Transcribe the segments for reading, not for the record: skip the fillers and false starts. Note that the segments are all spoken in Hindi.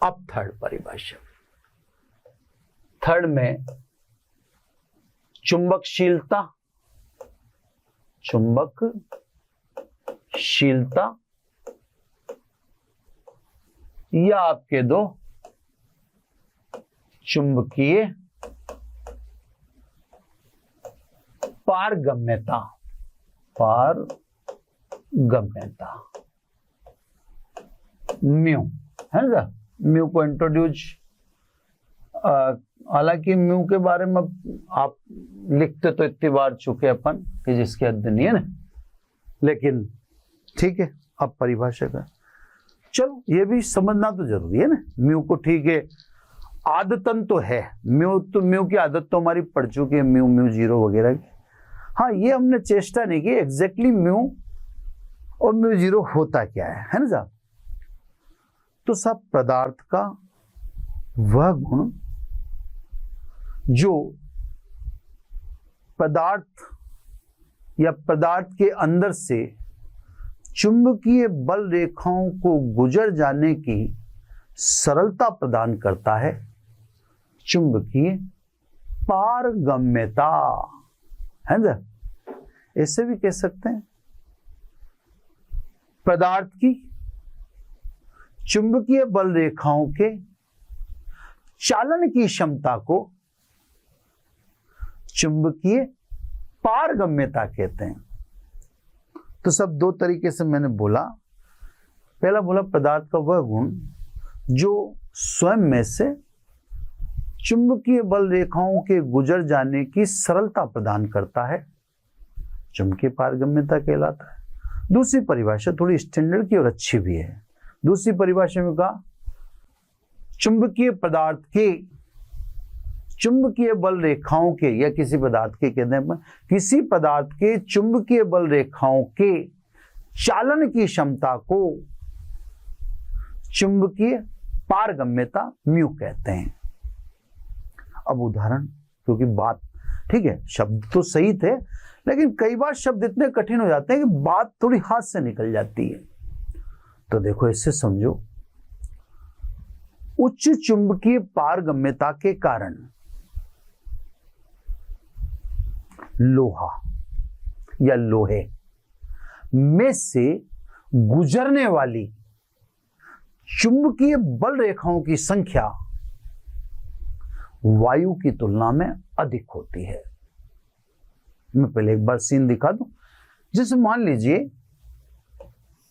अब थर्ड परिभाषा, थर्ड में चुंबकशीलता, चुंबकशीलता या आपके दो चुंबकीय पारगम्यता, पारगम्यता म्यू है ना। म्यू को इंट्रोड्यूस, हालांकि म्यू के बारे में आप लिखते तो इतनी बार चुके अपन कि जिसकी हद नहीं है ना, लेकिन ठीक है अब परिभाषा का चलो ये भी समझना तो जरूरी है ना। म्यू को ठीक है, आदतन तो है म्यू की आदत तो हमारी पड़ चुकी है, म्यू म्यू जीरो वगैरह की। हाँ ये हमने चेष्टा नहीं की एग्जैक्टली म्यू और म्यू जीरो होता क्या है ना साहब। तो सब पदार्थ का वह गुण जो पदार्थ या पदार्थ के अंदर से चुंबकीय बल रेखाओं को गुजर जाने की सरलता प्रदान करता है, चुंबकीय पारगम्यता है ना। ऐसे भी कह सकते हैं पदार्थ की चुंबकीय बल रेखाओं के चालन की क्षमता को चुंबकीय पारगम्यता कहते हैं। तो सब दो तरीके से मैंने बोला। पहला बोला पदार्थ का वह गुण जो स्वयं में से चुंबकीय बल रेखाओं के गुजर जाने की सरलता प्रदान करता है, चुंबकीय पारगम्यता कहलाता है। दूसरी परिभाषा थोड़ी स्टैंडर्ड की और अच्छी भी है। दूसरी परिभाषा में कहा चुंबकीय पदार्थ के चुंबकीय बल रेखाओं के या किसी पदार्थ के कहते हैं किसी पदार्थ के चुंबकीय बल रेखाओं के चालन की क्षमता को चुंबकीय पारगम्यता म्यू कहते हैं। अब उदाहरण, क्योंकि बात ठीक है शब्द तो सही थे लेकिन कई बार शब्द इतने कठिन हो जाते हैं कि बात थोड़ी हाथ से निकल जाती है। तो देखो इससे समझो, उच्च चुंबकीय पारगम्यता के कारण लोहा या लोहे में से गुजरने वाली चुंबकीय बल रेखाओं की संख्या वायु की तुलना में अधिक होती है। मैं पहले एक बार सीन दिखा दूं। जैसे मान लीजिए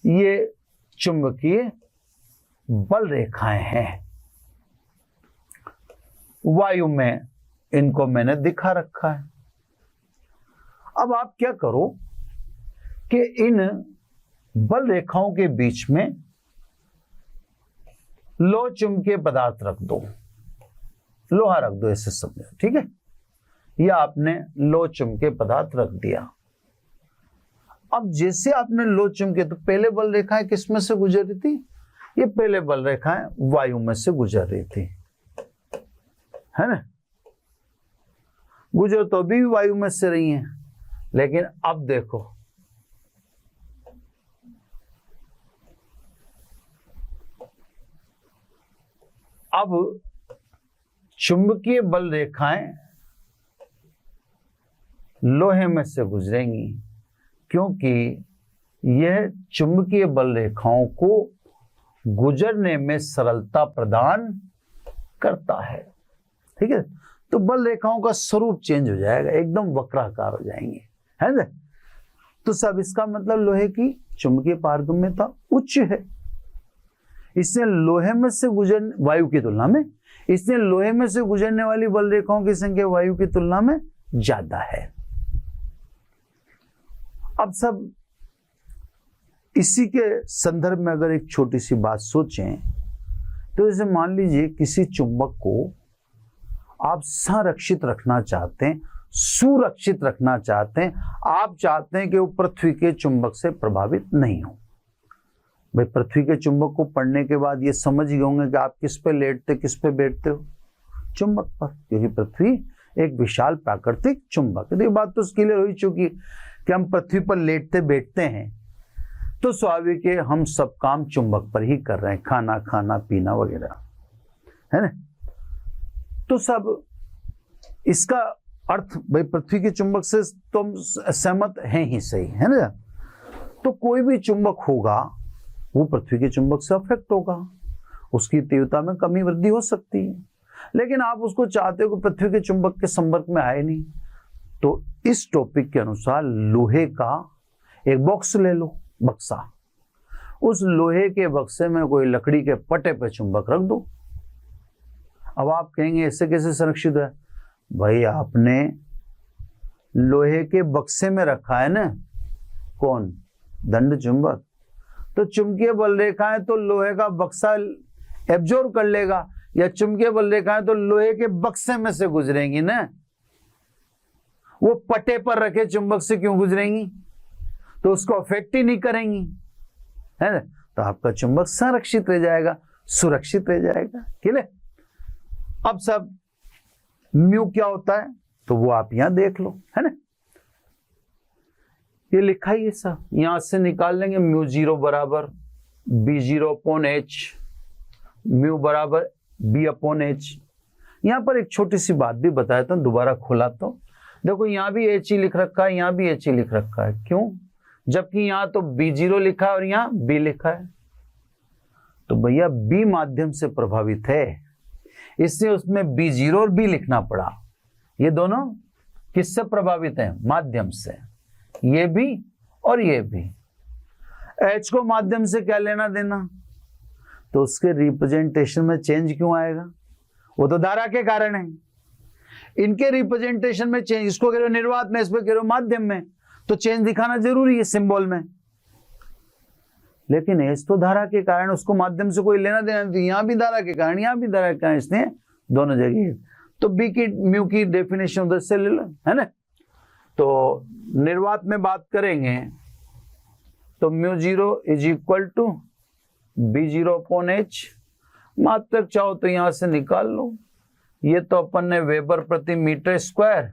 ये चुंबकीय बल रेखाएं हैं, वायु में इनको मैंने दिखा रखा है। अब आप क्या करो कि इन बल रेखाओं के बीच में लो चुंबकीय पदार्थ रख दो, लोहा रख दो, ऐसे समझो ठीक है। या आपने लो चुंबकीय पदार्थ रख दिया। अब जैसे आपने लो चुंबकीय, तो पहले बल रेखाएं किस में से गुजर रही थी? ये पहले बल रेखाएं वायु में से गुजर रही थी, है ना। गुजर तो भी वायु में से रही हैं, लेकिन अब देखो अब चुंबकीय बल रेखाएं लोहे में से गुजरेंगी, क्योंकि यह चुंबकीय बल रेखाओं को गुजरने में सरलता प्रदान करता है। ठीक है, तो बल रेखाओं का स्वरूप चेंज हो जाएगा, एकदम वक्राकार हो जाएंगे, है ना। तो सब इसका मतलब लोहे की चुंबकीय पारगम्यता उच्च है, इससे लोहे में से गुजर वायु की तुलना में, इसलिए लोहे में से गुजरने वाली बल रेखाओं की संख्या वायु की तुलना में ज्यादा है। अब सब इसी के संदर्भ में अगर एक छोटी सी बात सोचें, तो जैसे मान लीजिए किसी चुंबक को आप संरक्षित रखना चाहते हैं, सुरक्षित रखना चाहते हैं, आप चाहते हैं कि वो पृथ्वी के चुंबक से प्रभावित नहीं हो। भाई पृथ्वी के चुंबक को पढ़ने के बाद ये समझ गए होंगे कि आप किस पे लेटते किस पे बैठते हो, चुंबक पर, क्योंकि पृथ्वी एक विशाल प्राकृतिक चुंबक है। तो ये बात तो क्लियर हो चुकी कि हम पृथ्वी पर लेटते बैठते हैं, तो स्वाभाविक है हम सब काम चुंबक पर ही कर रहे हैं, खाना खाना पीना वगैरह, है ना। तो सब इसका अर्थ भाई पृथ्वी के चुंबक से तो हम सहमत हैं ही, सही है ना। तो कोई भी चुंबक होगा वो पृथ्वी के चुंबक से अफेक्ट होगा, उसकी तीव्रता में कमी वृद्धि हो सकती है, लेकिन आप उसको चाहते हो कि पृथ्वी के चुंबक के संपर्क में आए नहीं। तो इस टॉपिक के अनुसार लोहे का एक बॉक्स ले लो, बक्सा, उस लोहे के बक्से में कोई लकड़ी के पटे पे चुंबक रख दो। अब आप कहेंगे इससे कैसे संरक्षित है? भाई आपने लोहे के बक्से में रखा है ना, कौन? दंड चुंबक। तो चुंबकीय बल रेखाएं तो लोहे का बक्सा एब्जॉर्ब कर लेगा, या चुंबकीय बल रेखाएं तो लोहे के बक्से में से गुजरेंगी ना, वो पटे पर रखे चुंबक से क्यों गुजरेंगी? तो उसको अफेक्ट ही नहीं करेंगी, है ना। तो आपका चुंबक संरक्षित रह जाएगा, सुरक्षित रह जाएगा। क्लियर? अब सब म्यू क्या होता है तो वो आप यहां देख लो, है ना। ये लिखा ही है सब, यहां से निकाल लेंगे। म्यू जीरो बराबर B zero upon H, mu बराबर बी अपॉन एच। यहां पर एक छोटी सी बात भी बताया था, दोबारा खोला तो देखो यहां भी एच ही लिख रखा है, यहां भी एच ही लिख रखा है। क्यों? जबकि यहां तो बी जीरो लिखा है और यहां बी लिखा है। तो भैया बी माध्यम से प्रभावित है, इससे उसमें बी जीरो और बी लिखना पड़ा। ये दोनों किससे प्रभावित हैं? माध्यम से। ये भी और ये भी। एच को माध्यम से क्या लेना देना? तो उसके रिप्रेजेंटेशन में चेंज क्यों आएगा? वो तो धारा के कारण है। इनके रिप्रेजेंटेशन में चेंज, इसको कह रहे हो निर्वात में, इसको कह रहे हो माध्यम में, तो चेंज दिखाना जरूरी है सिंबल में। लेकिन एच तो धारा के कारण, उसको माध्यम से कोई लेना देना नहीं। यहां भी धारा के कारण, यहां भी धारा के कारण, इसने दोनों जगह। तो बी की म्यू की डेफिनेशन उधर से ले लो, है ना। तो निर्वात में बात करेंगे तो mu zero is equal to B zero upon H. मात्रक चाहो तो यहां से निकाल लो। ये तो अपन ने वेबर प्रति मीटर स्क्वायर,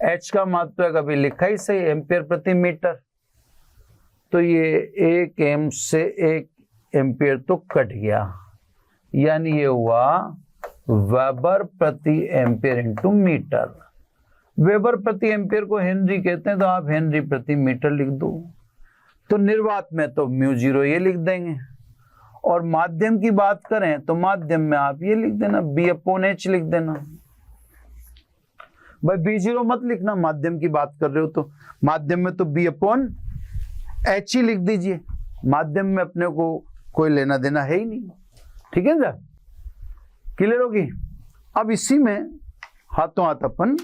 एच का मात्रक अभी लिखा ही सही, एम्पियर प्रति मीटर। तो ये 1 एम से 1 एम्पियर तो कट गया, यानी ये हुआ वेबर प्रति एम्पियर इंटू मीटर। वेबर प्रति एम्पियर को हेनरी कहते हैं, तो आप हेनरी प्रति मीटर लिख दो। तो निर्वात में तो म्यू जीरो ये लिख देंगे, और माध्यम की बात करें तो माध्यम में आप ये लिख देना, बी अपॉन एच लिख देना। भाई बी जीरो मत लिखना, माध्यम की बात कर रहे हो तो माध्यम में तो बी अपॉन एच ही लिख दीजिए। माध्यम में अपने को कोई लेना देना है ही नहीं। ठीक है ना, क्लियर होगी? अब इसी में हाथों हाथ अपन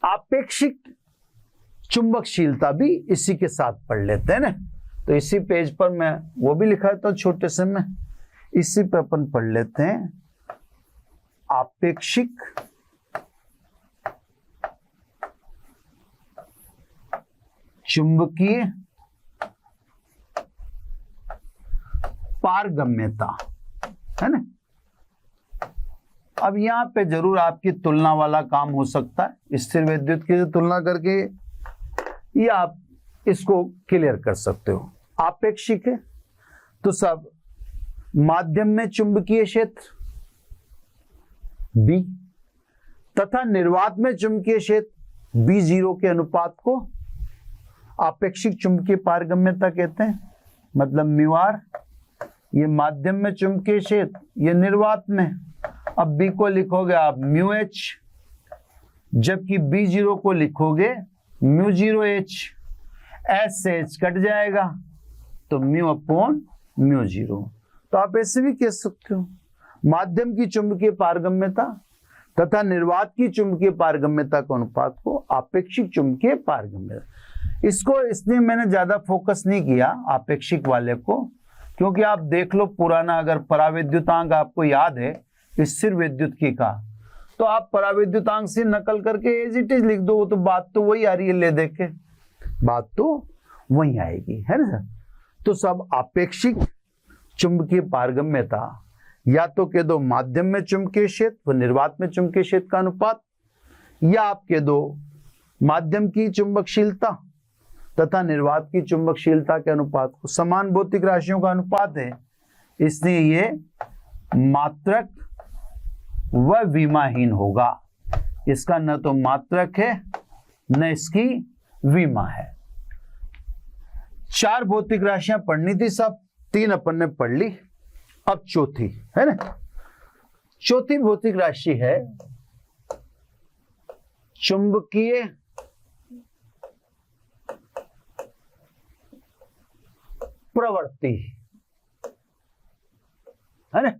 आपेक्षिक चुंबकशीलता भी इसी के साथ पढ़ लेते हैं ना। तो इसी पेज पर मैं वो भी लिखा था छोटे से में, इसी पे अपन पढ़ लेते हैं आपेक्षिक चुंबकीय पारगम्यता, है ना। अब यहां पे जरूर आपकी तुलना वाला काम हो सकता है, स्थिर विद्युत की तुलना करके, या आप इसको क्लियर कर सकते हो। आपेक्षिक है तो सब माध्यम में चुंबकीय क्षेत्र B तथा निर्वात में चुंबकीय क्षेत्र B जीरो के अनुपात को आपेक्षिक चुंबकीय पारगम्यता कहते हैं। मतलब म्यू आर, ये माध्यम में चुंबकीय क्षेत्र, ये निर्वात में। अब B को लिखोगे आप म्यू एच, जबकि B जीरो को लिखोगे म्यू जीरो एच। एच से एच कट जाएगा तो म्यू अपॉन म्यू जीरो। तो आप ऐसे भी कह सकते हो माध्यम की चुंबकीय पारगम्यता तथा निर्वात की चुंबकीय पारगम्यता के अनुपात को आपेक्षिक चुंबकीय पारगम्यता। इसको इसलिए मैंने ज्यादा फोकस नहीं किया आपेक्षिक वाले को, क्योंकि आप देख लो पुराना, अगर पराविद्युतांक आपको याद है स्थिर विद्युत की का, तो आप पराविद्युतांक से नकल करके एज इट इज लिख दो, वो तो बात तो वही आ रही है, ले देख के बात तो वही आएगी, है ना। तो सब आपेक्षिक चुंबकीय पारगम्यता, या तो कह दो माध्यम में चुंबकीय क्षेत्र व निर्वात में चुंबकीय क्षेत्र का अनुपात, या आप कह दो माध्यम की चुंबकशीलता तथा निर्वात की चुंबकशीलता के अनुपात को, समान भौतिक राशियों का अनुपात है, इसलिए ये मात्रक व विमाहीन होगा। इसका न तो मात्रक है न इसकी विमा है। 4 भौतिक राशियां पढ़नी थी सब, 3 अपन ने पढ़ ली, अब चौथी है ना। चौथी भौतिक राशि है चुंबकीय प्रवृत्ति, है ना।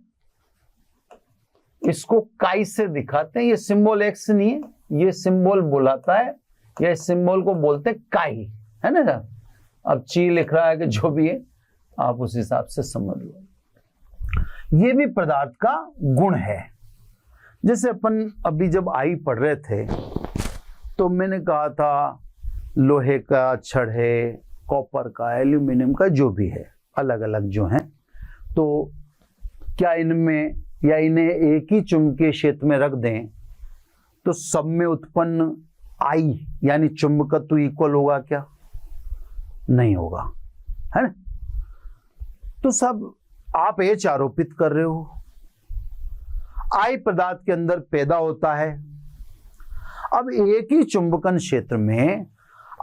इसको काई से दिखाते हैं, ये सिंबल एक्स नहीं है, ये सिंबल बुलाता है, ये सिंबल को बोलते हैं काई, है ना। अब ची लिख रहा है कि जो भी है आप उस हिसाब से समझ लो। ये भी पदार्थ का गुण है। जैसे अपन अभी जब आई पढ़ रहे थे तो मैंने कहा था लोहे का छड़ है, कॉपर का, एल्यूमिनियम का, जो भी है अलग अलग जो हैं, तो क्या इनमें या इन्हें एक ही चुंबकीय क्षेत्र में रख दें तो सब में उत्पन्न आई यानी चुंबकत्व इक्वल होगा क्या? नहीं होगा, है ना। तो सब आप एच आरोपित कर रहे हो, आई पदार्थ के अंदर पैदा होता है। अब एक ही चुंबकन क्षेत्र में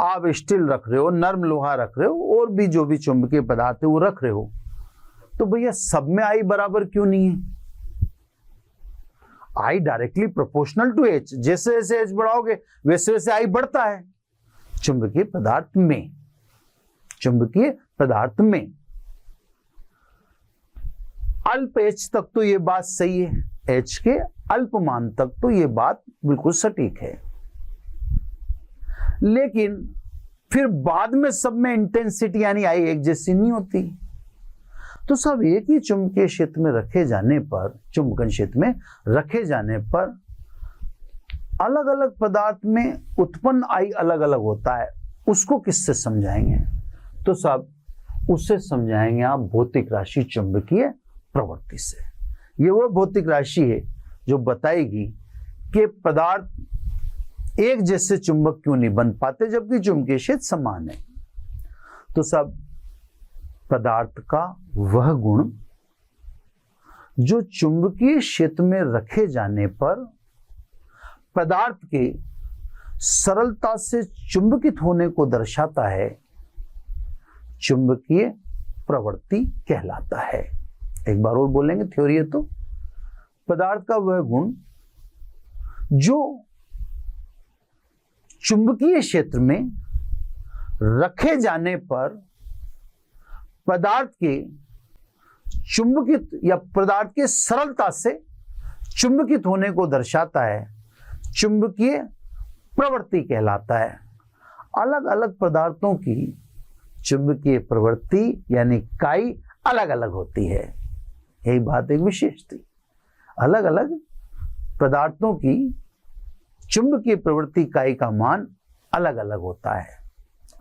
आप स्टील रख रहे हो, नर्म लोहा रख रहे हो, और भी जो भी चुंबकीय पदार्थ है वो रख रहे हो, तो भैया सब में आई बराबर क्यों नहीं है? I directly proportional to H, जैसे जैसे एच बढ़ाओगे वैसे वैसे आई बढ़ता है चुंबकीय पदार्थ में। चुंबकीय पदार्थ में अल्प एच तक तो ये बात सही है, एच के अल्पमान तक तो ये बात बिल्कुल सटीक है, लेकिन फिर बाद में सब में इंटेंसिटी यानी आई एक जैसी नहीं होती। तो सब एक ही चुंबकीय क्षेत्र में रखे जाने पर, चुंबकन क्षेत्र में रखे जाने पर अलग अलग पदार्थ में उत्पन्न आई अलग अलग होता है। उसको किससे समझाएंगे? तो सब उससे समझाएंगे आप भौतिक राशि चुंबकीय प्रवृत्ति से। ये वो भौतिक राशि है जो बताएगी कि पदार्थ एक जैसे चुंबक क्यों नहीं बन पाते जबकि चुंबकीय क्षेत्र समान है। तो सब पदार्थ का वह गुण जो चुंबकीय क्षेत्र में रखे जाने पर पदार्थ के सरलता से चुंबकित होने को दर्शाता है, चुंबकीय प्रवृत्ति कहलाता है। एक बार और बोलेंगे, थ्योरी है तो पदार्थ का वह गुण जो चुंबकीय क्षेत्र में रखे जाने पर पदार्थ के चुंबकित या पदार्थ के सरलता से चुंबकित होने को दर्शाता है, चुंबकीय प्रवृत्ति कहलाता है। अलग अलग पदार्थों की चुंबकीय प्रवृत्ति यानी काई अलग अलग होती है। यही बात एक विशेष थी, अलग अलग पदार्थों की चुंबकीय प्रवृत्ति काई का मान अलग अलग होता है।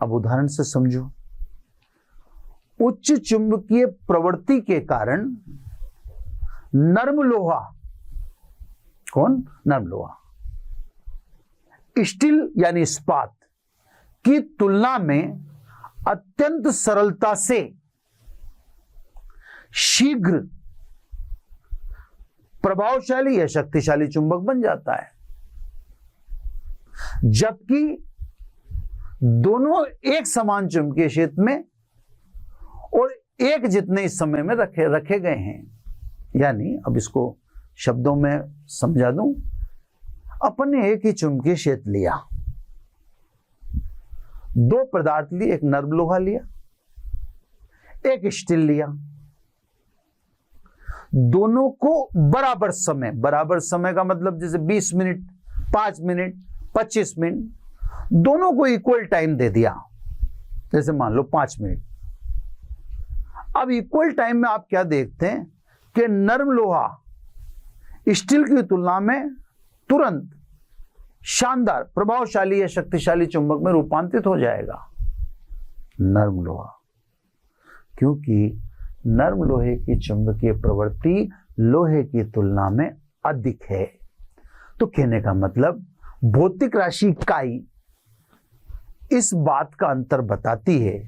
अब उदाहरण से समझो। उच्च चुंबकीय प्रवृत्ति के कारण नर्म लोहा, कौन? नर्म लोहा, स्टील यानी इस्पात की तुलना में अत्यंत सरलता से शीघ्र प्रभावशाली या शक्तिशाली चुंबक बन जाता है, जबकि दोनों एक समान चुंबकीय क्षेत्र में और एक जितने ही समय में रखे गए हैं। यानी अब इसको शब्दों में समझा दूं, अपन ने एक ही चुंबकीय क्षेत्र लिया, दो पदार्थ लिए, एक नर्म लोहा लिया, एक स्टील लिया, दोनों को बराबर समय का मतलब जैसे 20 मिनट, 5 मिनट, 25 मिनट, दोनों को इक्वल टाइम दे दिया। जैसे मान लो 5 मिनट। अब इक्वल टाइम में आप क्या देखते हैं कि नर्म लोहा स्टील की तुलना में तुरंत शानदार प्रभावशाली या शक्तिशाली चुंबक में रूपांतरित हो जाएगा। नर्म लोहा, क्योंकि नर्म लोहे की चुंबकीय प्रवृत्ति लोहे की तुलना में अधिक है। तो कहने का मतलब भौतिक राशि काई इस बात का अंतर बताती है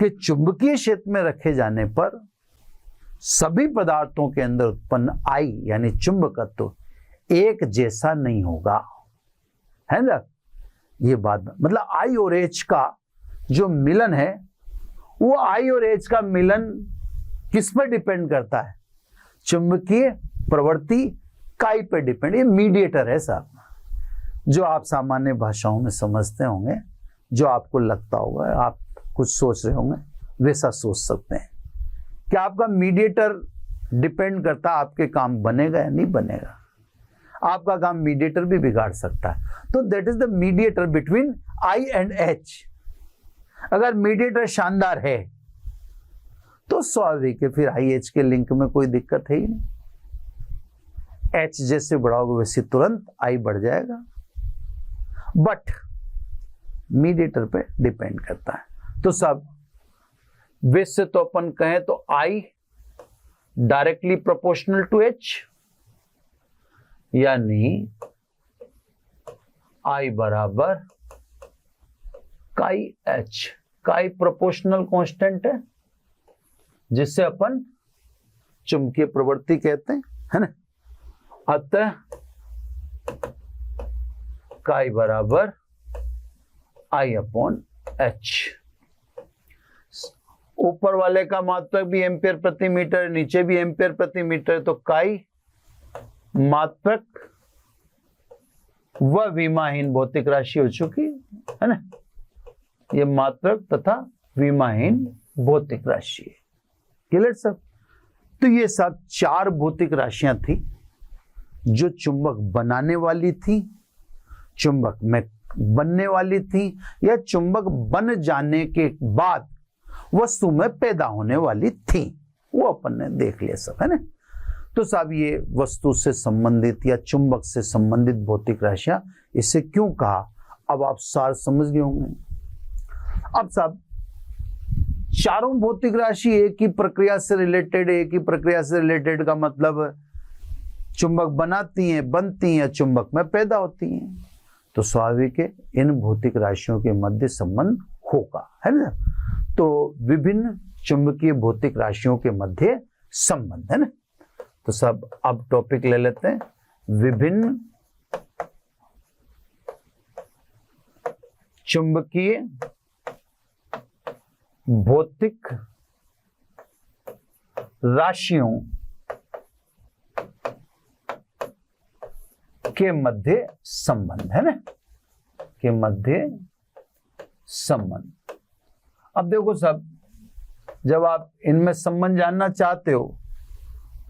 कि चुंबकीय क्षेत्र में रखे जाने पर सभी पदार्थों के अंदर उत्पन्न आई यानी चुंबकत्व एक जैसा नहीं होगा, है ना। ये बात मतलब आई और एच का जो मिलन है, वो आई और एच का मिलन किस पर डिपेंड करता है? चुंबकीय प्रवृत्ति काई पे डिपेंड। ये मीडिएटर है साहब, जो आप सामान्य भाषाओं में समझते होंगे, जो आपको लगता होगा, आप कुछ सोच रहे होंगे वैसा सोच सकते हैं कि आपका मीडिएटर डिपेंड करता है आपके काम बनेगा या नहीं बनेगा। आपका काम मीडिएटर भी बिगाड़ सकता है। तो that is the mediator between I and H. अगर मीडिएटर शानदार है तो स्वाभाविक है फिर आई एच के लिंक में कोई दिक्कत है ही नहीं। एच जैसे बढ़ाओगे वैसे तुरंत आई बढ़ जाएगा, बट मीडिएटर पे डिपेंड करता है। तो सब वैसे तो अपन कहें तो I directly proportional to H, यानी आई बराबर काई एच। काई प्रोपोर्शनल कांस्टेंट है जिससे अपन चुंबकीय प्रवृत्ति कहते हैं, है ना। अतः काई बराबर आई अपॉन एच। ऊपर वाले का मात्रक भी एम्पियर प्रति मीटर, नीचे भी एम्पियर प्रति मीटर, तो काई मात्रक व विमाहीन भौतिक राशि हो चुकी है ना। ये मात्रक तथा विमाहीन भौतिक राशि है। क्लियर सब? तो ये सब चार भौतिक राशियां थी जो चुंबक बनाने वाली थी, चुंबक में बनने वाली थी, या चुंबक बन जाने के बाद वस्तु में पैदा होने वाली थी। वो अपन ने देख लिया सब, है ना। तो साहब ये वस्तु से संबंधित या चुंबक से संबंधित भौतिक राशियां, इसे क्यों कहा अब आप सार समझ गए होंगे। अब साहब चारों भौतिक राशि एक ही प्रक्रिया से रिलेटेड, एक ही प्रक्रिया से रिलेटेड का मतलब चुंबक बनाती हैं, बनती हैं, चुंबक में पैदा होती हैं, तो स्वाभाविक है इन भौतिक राशियों के मध्य संबंध होगा, है ना। तो विभिन्न चुंबकीय भौतिक राशियों के मध्य संबंध, है ना। तो सब अब टॉपिक ले लेते हैं, विभिन्न चुंबकीय भौतिक राशियों के मध्य संबंध, है ना, के मध्य संबंध। अब देखो सब, जब आप इनमें संबंध जानना चाहते हो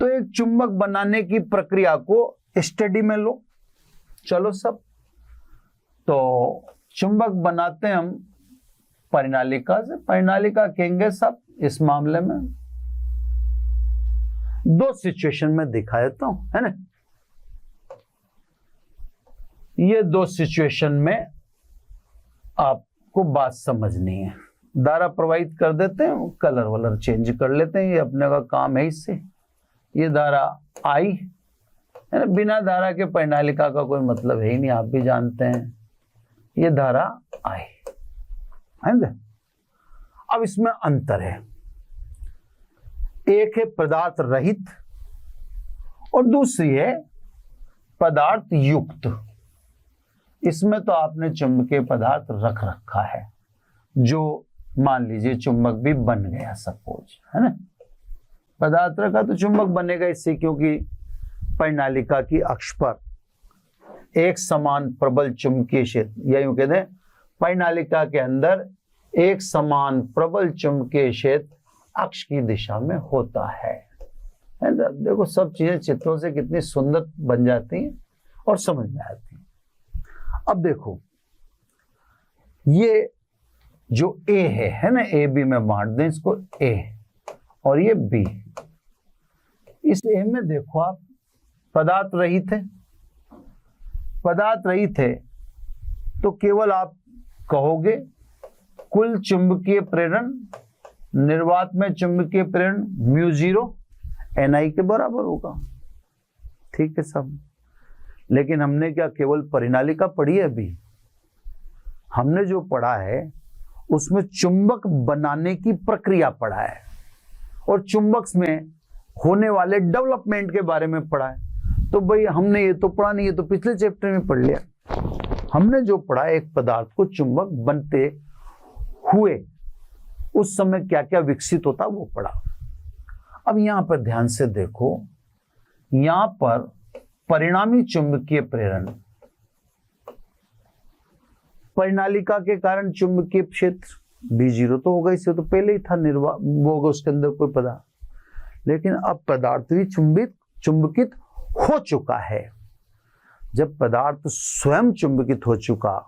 तो एक चुंबक बनाने की प्रक्रिया को स्टडी में लो। चलो सब, तो चुंबक बनाते हैं हम परिनालिका से। परिनालिका कहेंगे सब इस मामले में दो सिचुएशन में दिखा देता हूं, है ना। ये दो सिचुएशन में आपको बात समझनी है। धारा प्रवाहित कर देते हैं, कलर वलर चेंज कर लेते हैं, ये अपने का काम है इससे। ये धारा आई है ना, बिना धारा के परिनालिका का कोई मतलब है ही नहीं, आप भी जानते हैं। ये धारा आई है ना। अब इसमें अंतर है, एक है पदार्थ रहित और दूसरी है पदार्थ युक्त। इसमें तो आपने चुंबकीय पदार्थ रख रखा है, जो मान लीजिए चुंबक भी बन गया सपोज, है ना। पदार्थ रखा तो चुंबक बनेगा इससे, क्योंकि परिनालिका की अक्ष पर एक समान प्रबल चुंबकीय क्षेत्र, या यूं कहते हैं परिनालिका के अंदर एक समान प्रबल चुंबकीय क्षेत्र अक्ष की दिशा में होता है। देखो सब चीजें चित्रों से कितनी सुंदर बन जाती हैं और समझ में आती हैं। अब देखो ये जो ए है ना, ए बी में बांट दें इसको, ए और ये बी। इस ए में देखो आप पदार्थ रहित है, पदार्थ रहित है तो केवल आप कहोगे कुल चुंबकीय प्रेरण निर्वात में चुंबकीय प्रेरण μ0 Ni के बराबर होगा। ठीक है सब, लेकिन हमने क्या केवल परिनालिका पढ़ी है? अभी हमने जो पढ़ा है उसमें चुंबक बनाने की प्रक्रिया पढ़ा है, और चुंबक में होने वाले डेवलपमेंट के बारे में पढ़ा है। तो भाई हमने ये तो पढ़ा नहीं, ये तो पिछले चैप्टर में पढ़ लिया। हमने जो पढ़ा एक पदार्थ को चुंबक बनते हुए उस समय क्या क्या विकसित होता वो पढ़ा। अब यहां पर ध्यान से देखो, यहां पर परिणामी चुंबकीय प्रेरण, परिनालिका के कारण चुंबकीय क्षेत्र B0 तो होगा, इससे तो पहले ही था वो होगा उसके अंदर कोई पदार्थ। लेकिन अब पदार्थ भी चुंबकित हो चुका है। जब पदार्थ स्वयं चुंबकित हो चुका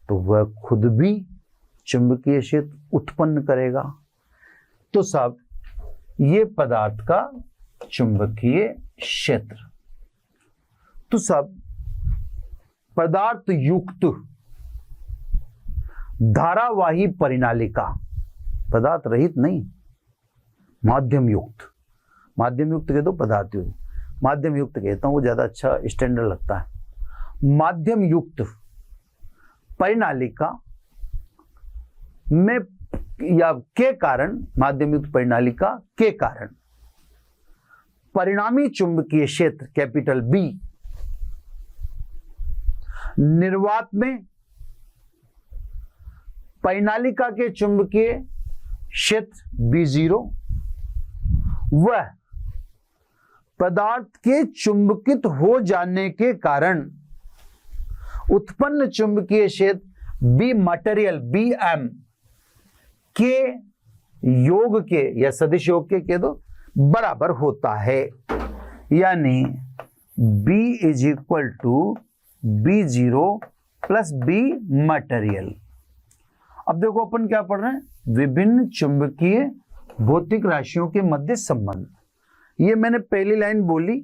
तो वह खुद भी चुंबकीय क्षेत्र उत्पन्न करेगा। तो सब ये पदार्थ का चुंबकीय क्षेत्र। तो सब पदार्थ युक्त धारावाही परिनालिका, पदार्थ रहित नहीं, माध्यम युक्त, माध्यम युक्त कह दो, पदार्थ युक्त, माध्यम युक्त कहता हूं, वो ज्यादा अच्छा स्टैंडर्ड लगता है। माध्यम युक्त परिनालिका में या के कारण, माध्यम युक्त परिनालिका के कारण परिणामी चुंबकीय क्षेत्र कैपिटल B निर्वात में परिनालिका के चुंबकीय क्षेत्र B0 वह पदार्थ के चुंबकित हो जाने के कारण उत्पन्न चुंबकीय क्षेत्र B मटेरियल Bm के योग के या सदिश योग के कह दो बराबर होता है। यानी B is equal to B0 plus B material. अब देखो अपन क्या पढ़ रहे हैं, विभिन्न चुंबकीय भौतिक राशियों के मध्य संबंध। ये मैंने पहली लाइन बोली,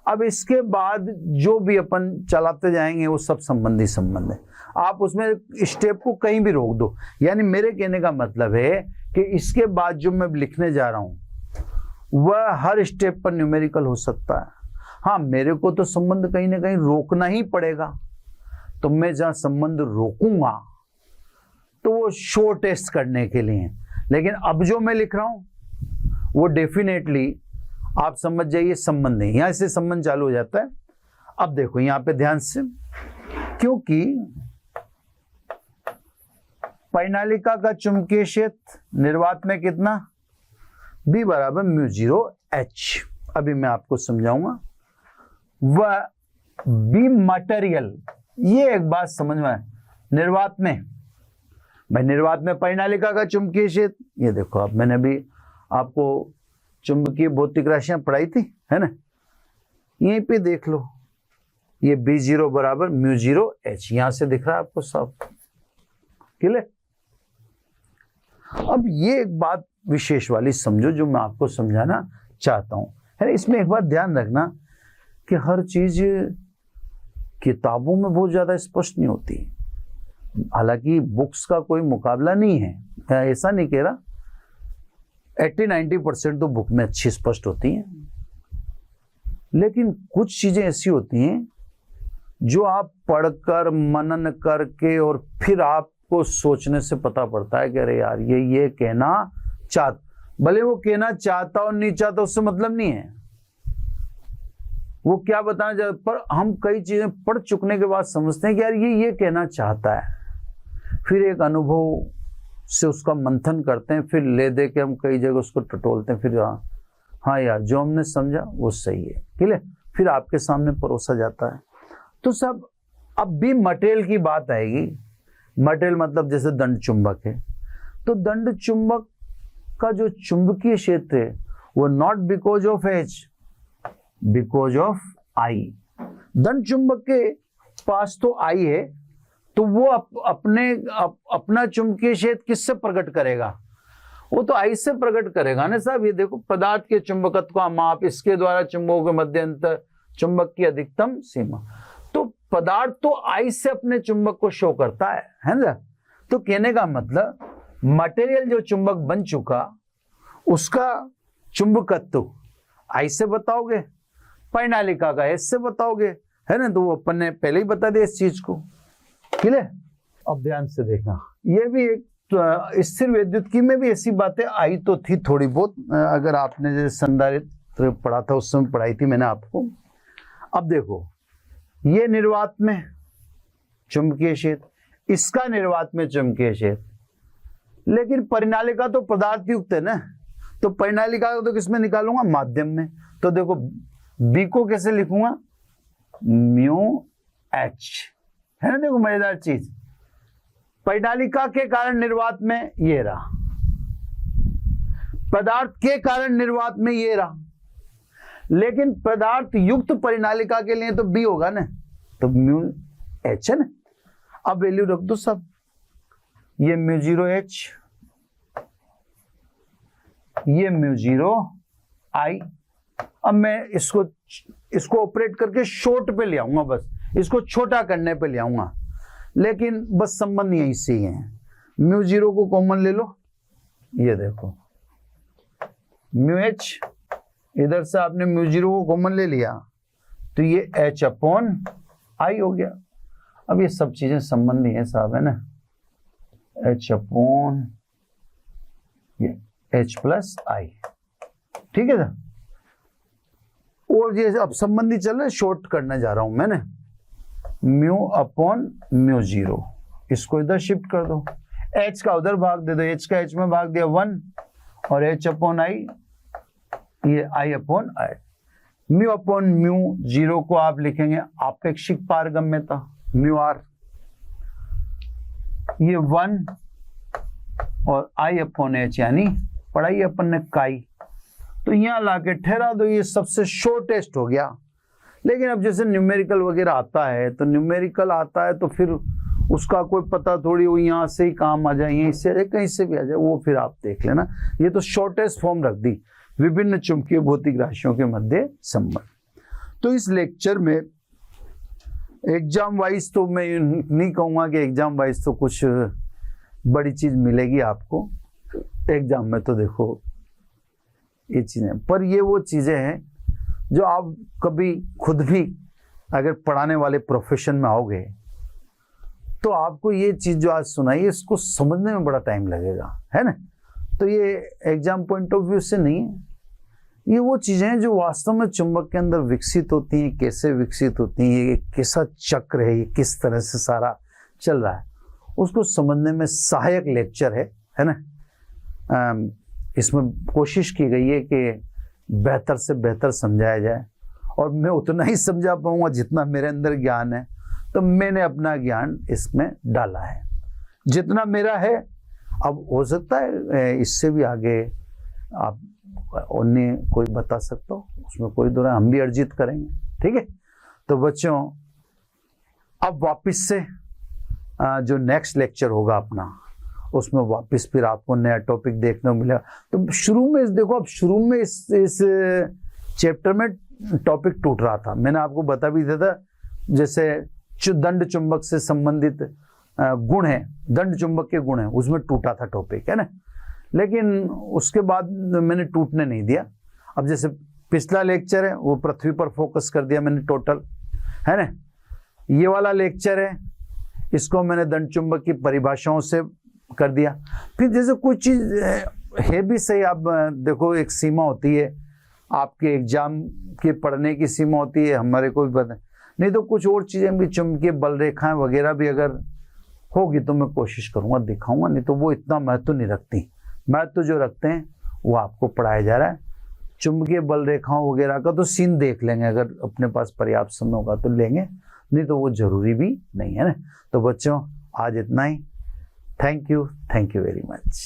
अब इसके बाद जो भी अपन चलाते जाएंगे वो सब संबंधी संबंध है। आप उसमें स्टेप को कहीं भी रोक दो। यानी मेरे कहने का मतलब है कि इसके बाद जो मैं लिखने जा रहा हूं वह हर स्टेप पर न्यूमेरिकल हो सकता है। हाँ, मेरे को तो संबंध कहीं ना कहीं रोकना ही पड़ेगा। तो मैं जहां संबंध रोकूंगा तो वो शो टेस्ट करने के लिए, लेकिन अब जो मैं लिख रहा हूं वो डेफिनेटली आप समझ जाइए संबंध नहीं, यहां से संबंध चालू हो जाता है। अब देखो यहां पे ध्यान से, क्योंकि परिनालिका का चुंबकीय क्षेत्र निर्वात में कितना B बराबर μ0H, अभी मैं आपको समझाऊंगा। वह B मटेरियल, ये एक बात समझ में, निर्वात में, भाई निर्वात में परिनालिका का चुंबकीय क्षेत्र, ये देखो अब मैंने अभी आपको चुंबकीय भौतिक राशियां पढ़ाई थी, है ना, यहीं पे देख लो, ये B0 बराबर μ0H, यहां से दिख रहा है आपको सब क्लियर। अब ये एक बात विशेष वाली समझो जो मैं आपको समझाना चाहता हूं, है ना। इसमें एक बात ध्यान रखना कि हर चीज किताबों में बहुत ज्यादा स्पष्ट नहीं होती। हालांकि बुक्स का कोई मुकाबला नहीं है, मैं ऐसा नहीं कह रहा, 80-90% तो बुक में अच्छी स्पष्ट होती हैं, लेकिन कुछ चीजें ऐसी होती हैं जो आप पढ़कर मनन करके और फिर आपको सोचने से पता पड़ता है कि अरे यार ये कहना चाहता, भले वो कहना चाहता और नहीं चाहता उससे मतलब नहीं है, वो क्या बताना चाहता, पर हम कई चीजें पढ़ चुकने के बाद समझते हैं कि यार ये कहना चाहता है। फिर एक अनुभव से उसका मंथन करते हैं, फिर ले दे के हम कई जगह उसको टटोलते हैं, फिर हाँ यार जो हमने समझा वो सही है, ठीक है, फिर आपके सामने परोसा जाता है। तो सब अब भी मटेरियल की बात आएगी। मटेरियल मतलब जैसे दंड चुंबक है, तो दंड चुंबक का जो चुंबकीय क्षेत्र है वो not because of H, because of I। दंड चुंबक के पास तो I है, तो वो अपना चुंबकीय क्षेत्र किससे प्रकट करेगा, वो तो I से प्रकट करेगा ना साहब। ये देखो पदार्थ के चुंबकत्व का माप, इसके द्वारा चुंबकों के मध्य अंतर, चुंबक की अधिकतम सीमा। तो पदार्थ तो I से अपने चुंबक को शो करता है ना। तो कहने का मतलब मटेरियल जो चुंबक बन चुका उसका चुंबकत्व I से बताओगे, परिनालिका का S से बताओगे, है ना। तो वो अपन ने पहले ही बता दिया इस चीज को, क्लियर। अब ध्यान से देखना, ये भी एक स्थिर विद्युत की में भी ऐसी बातें आई तो थी थोड़ी बहुत, अगर आपने जैसे संधारित्र सूत्र पढ़ा था, उस समय पढ़ाई थी मैंने आपको। अब देखो, ये निर्वात में चुंबकीय क्षेत्र, इसका निर्वात में चुंबकीय क्षेत्र, लेकिन परिनालिका तो पदार्थ युक्त है ना, तो परिनालिका को तो किसमें निकालूंगा? माध्यम में। तो देखो बी को कैसे लिखूंगा? म्यू एच, है ना। देखो मजेदार चीज, परिनालिका के कारण निर्वात में ये रहा, पदार्थ के कारण निर्वात में ये रहा, लेकिन पदार्थ युक्त परिनालिका के लिए तो बी होगा ना, तो म्यू एच है ना। अब वैल्यू रख दो सब, ये म्यू 0 एच, ये म्यू 0 आई। अब मैं इसको ऑपरेट करके शॉर्ट पे ले आऊंगा, बस इसको छोटा करने पे ले आऊंगा, लेकिन बस संबंध यहीं से ही है। म्यू 0 को कॉमन ले लो, ये देखो म्यू एच, इधर से आपने म्यू 0 को कॉमन ले लिया तो ये एच अपॉन आई हो गया। अब ये सब चीजें संबंधी हैं साहब, है ना, एच अपॉन ये एच प्लस आई, ठीक है ना। और ये अब संबंधी चल रहा है, शॉर्ट करने जा रहा हूं मैंने, म्यू अपॉन म्यू 0, इसको इधर शिफ्ट कर दो, एच का उधर भाग दे दो, एच का एच में भाग दिया 1, और एच अपॉन आई, ये I upon I. Mu upon mu 0 को आप लिखेंगे आपेक्षिक पारगम्यता, म्यू आर, ये 1 और आई अपॉन एच, यानी पढ़ाई अपन ने काई, तो यहां लाके ठहरा दो, ये सबसे शॉर्टेस्ट हो गया। लेकिन अब जैसे न्यूमेरिकल वगैरह आता है, तो न्यूमेरिकल आता है तो फिर उसका कोई पता थोड़ी हो, यहाँ से ही काम आ जाए, यहीं से कहीं से भी आ जाए, वो फिर आप देख लेना। ये तो शॉर्टेस्ट फॉर्म रख दी, विभिन्न चुंबकीय भौतिक राशियों के मध्य संबंध। तो इस लेक्चर में एग्जाम वाइज तो मैं नहीं कहूँगा कि एग्जाम वाइज तो कुछ बड़ी चीज मिलेगी आपको एग्जाम में, तो देखो ये चीजें, पर ये वो चीजें हैं जो आप कभी खुद भी अगर पढ़ाने वाले प्रोफेशन में आओगे तो आपको ये चीज जो आज सुनाई है इसको समझने में बड़ा टाइम लगेगा, है ना। तो ये एग्जाम पॉइंट ऑफ व्यू से नहीं है, ये वो चीजें हैं जो वास्तव में चुंबक के अंदर विकसित होती हैं, कैसे विकसित होती हैं, ये कैसा चक्र है, ये किस तरह से सारा चल रहा है, उसको समझने में सहायक लेक्चर है ना। इसमें कोशिश की गई है कि बेहतर से बेहतर समझाया जाए, और मैं उतना ही समझा पाऊंगा जितना मेरे अंदर ज्ञान है, तो मैंने अपना ज्ञान इसमें डाला है जितना मेरा है। अब हो सकता है इससे भी आगे आप उन्हें कोई बता सकता हो, उसमें कोई दो हम भी अर्जित करेंगे, ठीक है। तो बच्चों अब वापस से जो नेक्स्ट लेक्चर होगा अपना, उसमें वापस फिर आपको नया टॉपिक देखने को मिलेगा। तो शुरू में देखो, अब शुरू में इस चैप्टर में टॉपिक टूट रहा था, मैंने आपको बता भी दिया था, जैसे दंड चुंबक से संबंधित गुण है, दंड चुंबक के गुण है, उसमें टूटा था टॉपिक, है ना। लेकिन उसके बाद मैंने टूटने नहीं दिया। अब जैसे पिछला लेक्चर है वो पृथ्वी पर फोकस कर दिया मैंने टोटल, है ना। ये वाला लेक्चर है, इसको मैंने दंड चुंबक की परिभाषाओं से कर दिया। फिर जैसे कुछ चीज है भी सही, आप देखो एक सीमा होती है, आपके एग्जाम के पढ़ने की सीमा होती है, हमारे को भी पता नहीं, तो कुछ और चीजें भी, चुंबकीय बल रेखाएं वगैरह भी अगर होगी तो मैं कोशिश करूंगा दिखाऊंगा, नहीं तो वो इतना महत्व नहीं रखती। महत्व जो रखते हैं वो आपको पढ़ाया जा रहा है। चुंबकीय बल रेखाओं वगैरह का तो सीन देख लेंगे, अगर अपने पास पर्याप्त समय होगा तो लेंगे, नहीं तो वो जरूरी भी नहीं है ना। तो बच्चों आज इतना ही, थैंक यू वेरी मच।